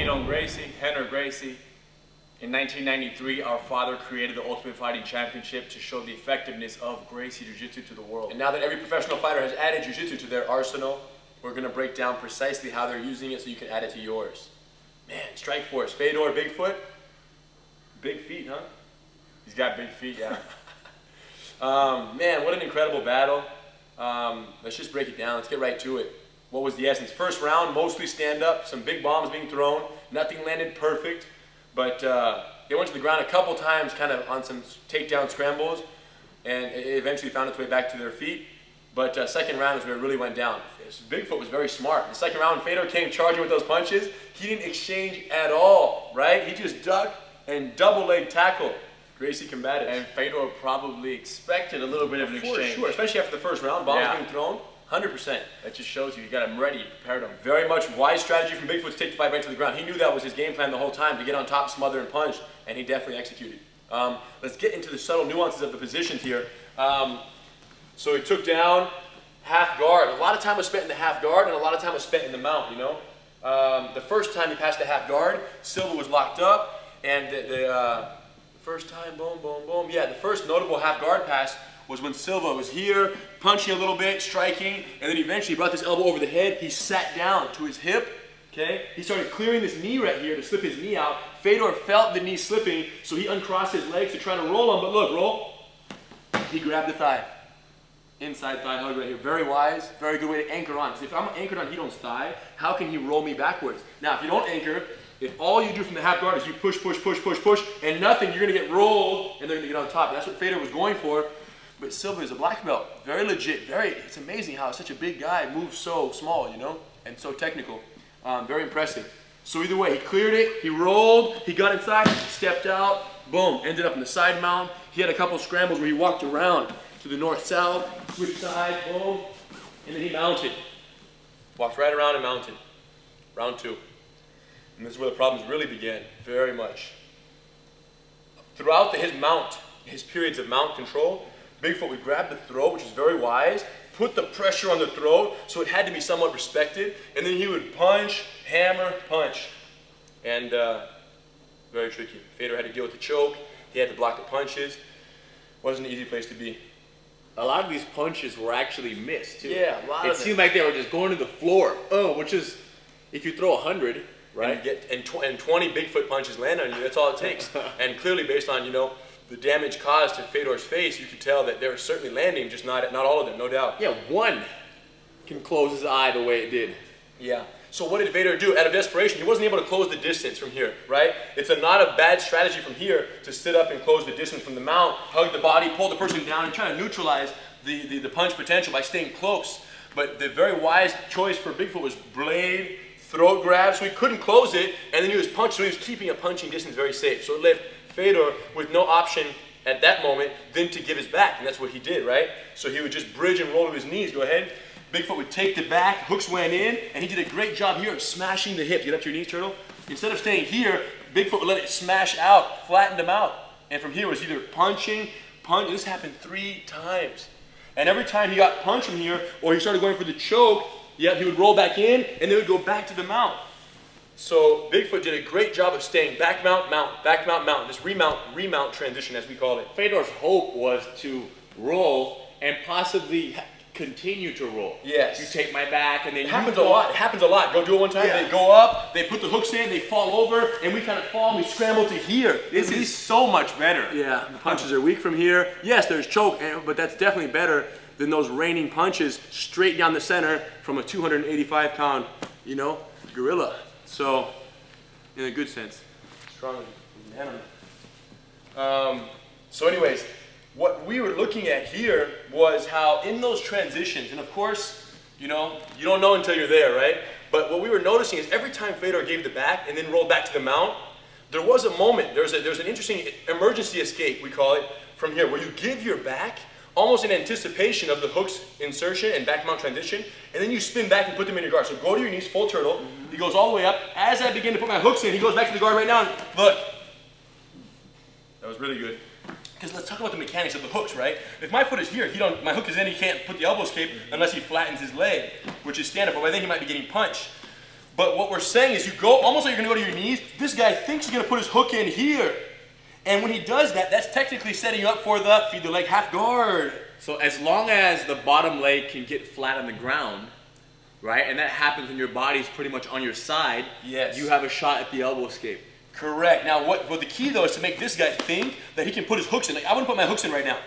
You know, Gracie, Henry Gracie, in 1993, our father created the Ultimate Fighting Championship to show the effectiveness of Gracie Jiu-Jitsu to the world. And now that every professional fighter has added Jiu-Jitsu to their arsenal, we're going to break down precisely how they're using it so you can add it to yours. Man, Strike Force, Fedor, Bigfoot. Big feet, huh? He's got big feet, yeah. Man, what an incredible battle. Let's just break it down. Let's get right to it. What was the essence? First round, mostly stand up, some big bombs being thrown. Nothing landed perfect, but they went to the ground a couple times kind of on some takedown scrambles, and it eventually found its way back to their feet. But second round is where it really went down. Bigfoot was very smart. The second round, Fedor came charging with those punches. He didn't exchange at all, right? He just ducked and double leg tackled. Gracie combated. And Fedor probably expected a little bit of an exchange. Sure, especially after the first round, bombs being thrown. 100%. That just shows you got him ready, you prepared him. Very much wise strategy from Bigfoot to take the fight right to the ground. He knew that was his game plan the whole time, to get on top, smother, and punch, and he definitely executed. Let's get into the subtle nuances of the positions here. So he took down half guard. A lot of time was spent in the half guard, and a lot of time was spent in the mount, you know. The first time he passed the half guard, Silva was locked up, and the first time, boom, boom, boom. Yeah, the first notable half guard pass was when Silva was here, punching a little bit, striking, and then eventually brought this elbow over the head. He sat down to his hip, okay? He started clearing this knee right here to slip his knee out. Fedor felt the knee slipping, so he uncrossed his legs to try to roll him, but look, roll. He grabbed the thigh. Inside thigh hug right here. Very wise, very good way to anchor on. Because if I'm anchored on Hidon's thigh, how can he roll me backwards? Now, if you don't anchor, if all you do from the half guard is you push, push, push, push, push, and nothing, you're going to get rolled, and they're going to get on top. And that's what Fedor was going for. But Silva is a black belt. Very legit. It's amazing how such a big guy moves so small, you know, and so technical. Very impressive. So either way, he cleared it, he rolled, he got inside, stepped out, boom, ended up in the side mount. He had a couple scrambles where he walked around to the north-south, switched sides, boom, and then he mounted. Walked right around and mounted. Round two. And this is where the problems really began, very much. Throughout his periods of mount control, Bigfoot would grab the throat, which is very wise, put the pressure on the throat, so it had to be somewhat respected, and then he would punch, hammer, punch. And very tricky. Fedor had to deal with the choke, he had to block the punches. Wasn't an easy place to be. A lot of these punches were actually missed, too. Yeah, a lot of them. It seemed like they were just going to the floor. Oh, which is, if you throw 100, right? And 20 Bigfoot punches land on you, that's all it takes. And clearly based on, you know, the damage caused to Fedor's face, you could tell that they were certainly landing, just not all of them, no doubt. Yeah, one can close his eye the way it did. Yeah. So what did Fedor do? Out of desperation, he wasn't able to close the distance from here, right? It's not a bad strategy from here to sit up and close the distance from the mount, hug the body, pull the person down, and try to neutralize the punch potential by staying close. But the very wise choice for Bigfoot was blade, throat grab, so he couldn't close it, and then he was punching, so he was keeping a punching distance very safe. So it left Fedor with no option at that moment than to give his back, and that's what he did, right? So he would just bridge and roll to his knees. Go ahead. Bigfoot would take the back, hooks went in, and he did a great job here of smashing the hips. Get up to your knees, Turtle. Instead of staying here, Bigfoot would let it smash out, flattened him out. And from here was either punching, punch. This happened 3 times. And every time he got punched from here, or he started going for the choke, he would roll back in, and then would go back to the mount. So Bigfoot did a great job of staying back mount, mount, back mount, mount. This remount transition, as we call it. Fedor's hope was to roll and possibly continue to roll. Yes. You take my back, and then it happens a lot. It happens a lot. Go do it one time. Yeah. They go up, they put the hooks in, they fall over, and we kind of fall, and we scramble to here. This is so much better. Yeah, the punches are weak from here. Yes, there's choke, but that's definitely better than those raining punches straight down the center from a 285-pound, you know, gorilla. So, in a good sense. Strong animal. So anyways, what we were looking at here was how in those transitions, and of course, you know, you don't know until you're there, right? But what we were noticing is every time Fedor gave the back and then rolled back to the mount, there was a moment, there's an interesting emergency escape, we call it, from here, where you give your back almost in anticipation of the hook's insertion and back mount transition, and then you spin back and put them in your guard. So go to your knees, full turtle. He goes all the way up. As I begin to put my hooks in, he goes back to the guard right now. And look, that was really good. Because let's talk about the mechanics of the hooks, right? If my foot is here, my hook is in, he can't put the elbow escape unless he flattens his leg, which is standard, but by then he might be getting punched. But what we're saying is you go almost like you're gonna go to your knees. This guy thinks he's gonna put his hook in here. And when he does that, that's technically setting you up for the feed the leg half guard. So as long as the bottom leg can get flat on the ground, right, and that happens when your body's pretty much on your side, Yes. you have a shot at the elbow escape. Correct. Now what the key though is to make this guy think that he can put his hooks in. Like I wouldn't put my hooks in right now.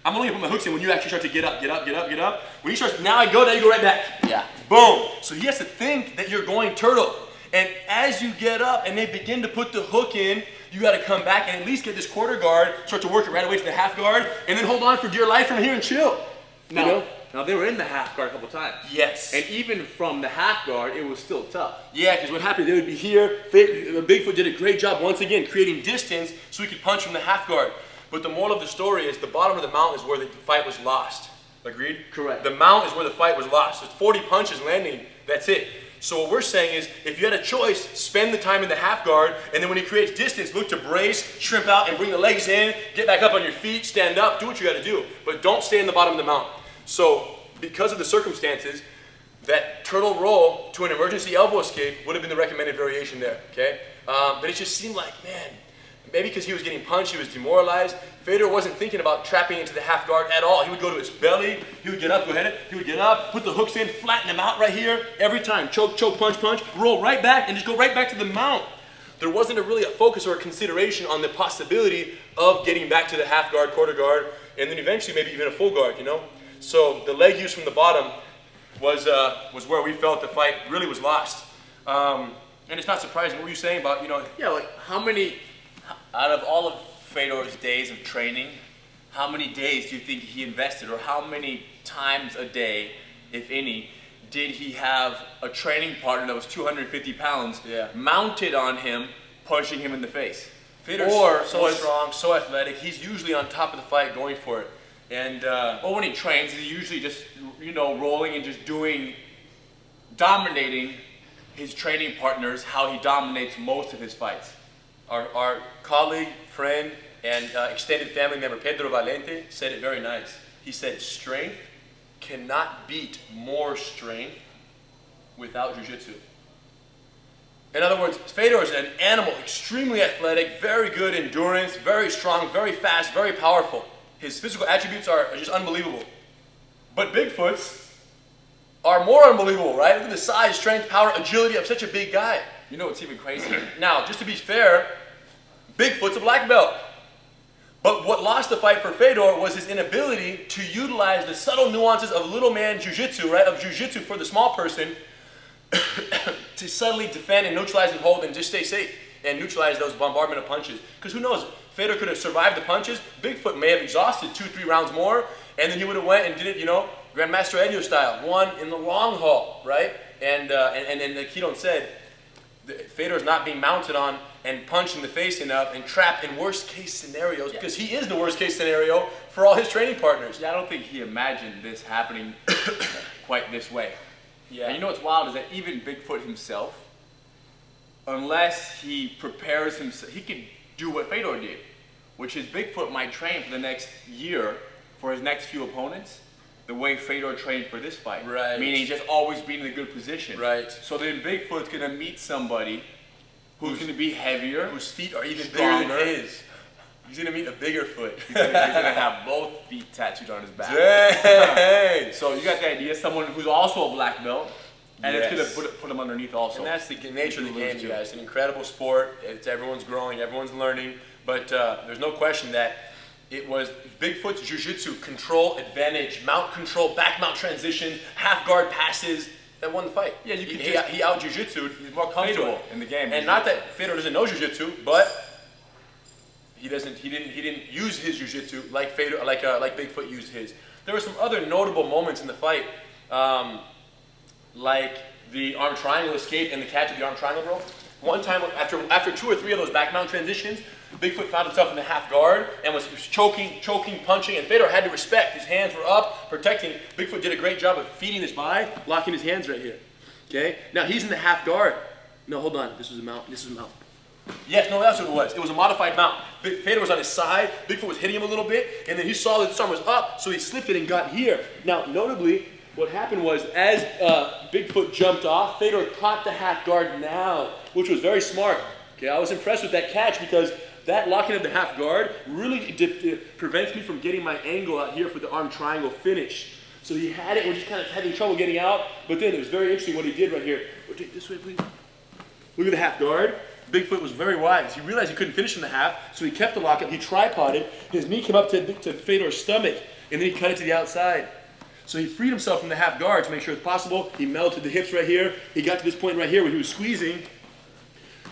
I'm only gonna put my hooks in when you actually start to get up, get up, get up, get up. When he starts, now I go, now you go right back. Yeah. Boom. So he has to think that you're going turtle. And as you get up and they begin to put the hook in, you got to come back and at least get this quarter guard, start to work it right away to the half guard, and then hold on for dear life from here and chill. Now they were in the half guard a couple times. Yes. And even from the half guard, it was still tough. Yeah, because what happened, they would be here. Bigfoot did a great job once again creating distance so he could punch from the half guard. But the moral of the story is the bottom of the mount is where the fight was lost. Agreed? Correct. The mount is where the fight was lost. It's 40 punches landing, that's it. So what we're saying is, if you had a choice, spend the time in the half guard, and then when he creates distance, look to brace, shrimp out, and bring the legs in, get back up on your feet, stand up, do what you gotta do. But don't stay in the bottom of the mount. So, because of the circumstances, that turtle roll to an emergency elbow escape would have been the recommended variation there, okay? But it just seemed like, man, maybe because he was getting punched, he was demoralized. Fedor wasn't thinking about trapping into the half guard at all. He would go to his belly, he would get up, go ahead, he would get up, put the hooks in, flatten them out right here, every time. Choke, choke, punch, punch, roll right back, and just go right back to the mount. There wasn't really a focus or a consideration on the possibility of getting back to the half guard, quarter guard, and then eventually maybe even a full guard, you know? So the leg use from the bottom was where we felt the fight really was lost. And it's not surprising. What were you saying about, you know? Yeah, like how many, Out of all of Fedor's days of training, how many days do you think he invested, or how many times a day, if any, did he have a training partner that was 250 pounds mounted on him, punching him in the face? Fedor's so strong, so athletic. He's usually on top of the fight going for it. And Well, when he trains, he's usually just, you know, rolling and just dominating his training partners how he dominates most of his fights. our colleague, friend, and extended family member, Pedro Valente, said it very nice. He said, strength cannot beat more strength without jiu-jitsu. In other words, Fedor is an animal, extremely athletic, very good endurance, very strong, very fast, very powerful. His physical attributes are just unbelievable. But Bigfoot's are more unbelievable, right? Look at the size, strength, power, agility of such a big guy. You know what's even crazier? Now, just to be fair, Bigfoot's a black belt. But what lost the fight for Fedor was his inability to utilize the subtle nuances of little man jiu-jitsu, right? Of jiu-jitsu for the small person to subtly defend and neutralize and hold and just stay safe and neutralize those bombardment of punches. Because who knows, Fedor could have survived the punches. Bigfoot may have exhausted 2-3 rounds more, and then he would have went and did it, you know, Grandmaster Enyo style, won in the long haul, right? And like Keaton said, Fedor's not being mounted on and punched in the face enough and trapped in worst case scenarios because he is the worst case scenario for all his training partners. Yeah, I don't think he imagined this happening quite this way. Yeah. And you know what's wild is that even Bigfoot himself, unless he prepares himself, he could do what Fedor did, which is Bigfoot might train for the next year for his next few opponents the way Fedor trained for this fight. Right. Meaning just always being in a good position. Right. So then Bigfoot's gonna meet somebody who's gonna be heavier, Whose feet are even stronger. bigger than his. He's gonna meet a bigger foot. He's gonna have both feet tattooed on his back. Dang. So you got the idea, someone who's also a black belt, and Yes. it's gonna put him underneath also. And that's the nature of the game, lose you to. guys. It's an incredible sport. Everyone's growing, everyone's learning. But there's no question that it was Bigfoot's jiu-jitsu control advantage, mount control, back mount transitions, half guard passes that won the fight. Yeah, you could he out jiu-jitsu'd. He's more comfortable in the game. And not that Fedor doesn't know jiu-jitsu, but he didn't use his jiu-jitsu like Fedor, like Bigfoot used his. There were some other notable moments in the fight, like the arm triangle escape and the catch of the arm triangle roll. One time, after 2 or 3 of those back mount transitions, Bigfoot found himself in the half guard and was choking, punching, and Fedor had to respect. His hands were up, protecting. Bigfoot did a great job of feeding his by, locking his hands right here. Okay? Now he's in the half guard. No, hold on. This was a mount. This was a mount. Yes, no, that's what it was. It was a modified mount. Fedor was on his side. Bigfoot was hitting him a little bit, and then he saw that this arm was up, so he slipped it and got here. Now, notably, what happened was, as Bigfoot jumped off, Fedor caught the half guard now, which was very smart. Okay, I was impressed with that catch because that locking of the half guard really prevents me from getting my angle out here for the arm triangle finish. So he had it, we're just kind of having trouble getting out, but then it was very interesting what he did right here. Take this way, please. Look at the half guard. Bigfoot was very wise. He realized he couldn't finish in the half, so he kept the lockup. He tripoded. His knee came up to Fedor's stomach, and then he cut it to the outside. So he freed himself from the half guard to make sure it's possible. He melted the hips right here. He got to this point right here where he was squeezing.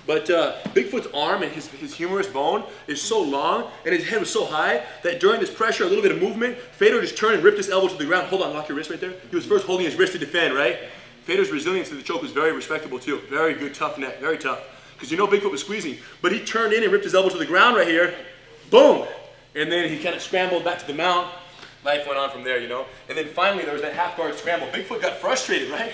But Bigfoot's arm and his humerus bone is so long, and his head was so high, that during this pressure, a little bit of movement, Fedor just turned and ripped his elbow to the ground. Hold on, lock your wrist right there. He was first holding his wrist to defend, right? Fedor's resilience to the choke was very respectable too. Very good, tough neck, very tough. Because you know Bigfoot was squeezing, but he turned in and ripped his elbow to the ground right here. Boom! And then he kind of scrambled back to the mount. Life went on from there, you know? And then finally there was that half guard scramble. Bigfoot got frustrated, right?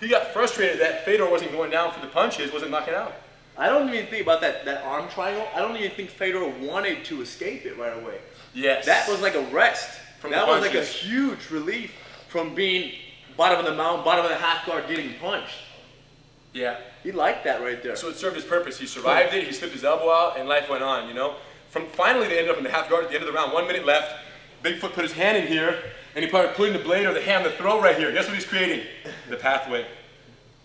He got frustrated that Fedor wasn't going down for the punches, wasn't knocking out. I don't even think about that arm triangle. I don't even think Fedor wanted to escape it right away. Yes. That was like a rest. That was like a huge relief from being bottom of the mount, bottom of the half guard, getting punched. Yeah. He liked that right there. So it served his purpose. He survived it, he slipped his elbow out, and life went on, you know? Finally they ended up in the half guard at the end of the round, 1 minute left. Bigfoot put his hand in here, and he started putting the blade or the hand on the throat right here. Guess what he's creating? The pathway.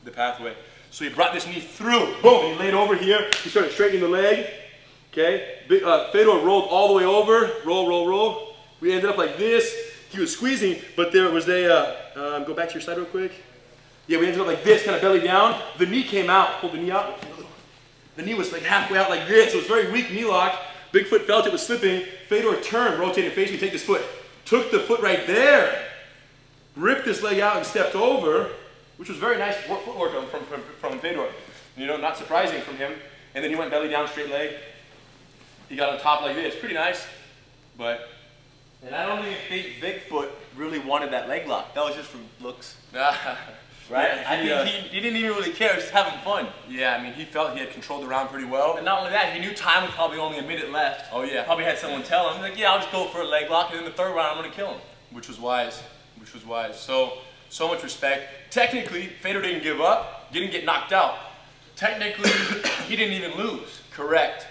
The pathway. So he brought this knee through. Boom! He laid over here. He started straightening the leg. Okay? Fedor rolled all the way over. Roll, roll, roll. We ended up like this. He was squeezing, but there was a... go back to your side real quick. Yeah, we ended up like this, kind of belly down. The knee came out. Pull the knee out. The knee was like halfway out like this. So it was very weak knee lock. Bigfoot felt it was slipping. Fedor turned, rotated, faced me, take this foot. Took the foot right there. Ripped this leg out and stepped over, which was very nice footwork from Fedor. You know, not surprising from him. And then he went belly down, straight leg. He got on top like this. Pretty nice, but... And I don't even think Bigfoot really wanted that leg lock. That was just for looks. Right? Yeah, I think he didn't even really care, he was just having fun. Yeah, I mean, he felt he had controlled the round pretty well. And not only that, he knew time was probably only a minute left. Oh yeah. Probably had someone tell him, like, yeah, I'll just go for a leg lock, and in the third round, I'm gonna kill him. Which was wise, which was wise. So much respect. Technically, Fedor didn't give up, didn't get knocked out. Technically, he didn't even lose. Correct.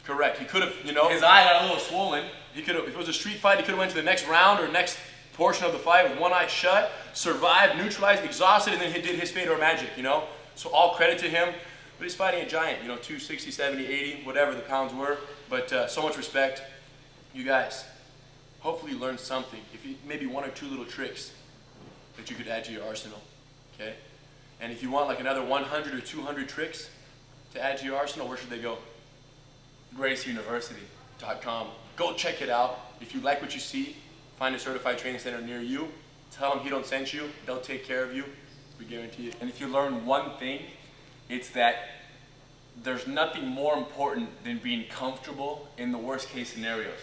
Correct. He could have, you know. His eye got a little swollen. He could have, if it was a street fight, he could have went to the next round or next portion of the fight with one eye shut, survived, neutralized, exhausted, and then he did his Fedor magic, you know? So all credit to him. But he's fighting a giant, you know, 260, 70, 80, whatever the pounds were. But so much respect. You guys, hopefully you learned something. If you, maybe one or two little tricks that you could add to your arsenal, okay? And if you want like another 100 or 200 tricks to add to your arsenal, where should they go? GracieUniversity.com. Go check it out. If you like what you see, find a certified training center near you. Tell them he don't send you. They'll take care of you. We guarantee it. And if you learn one thing, it's that there's nothing more important than being comfortable in the worst case scenarios.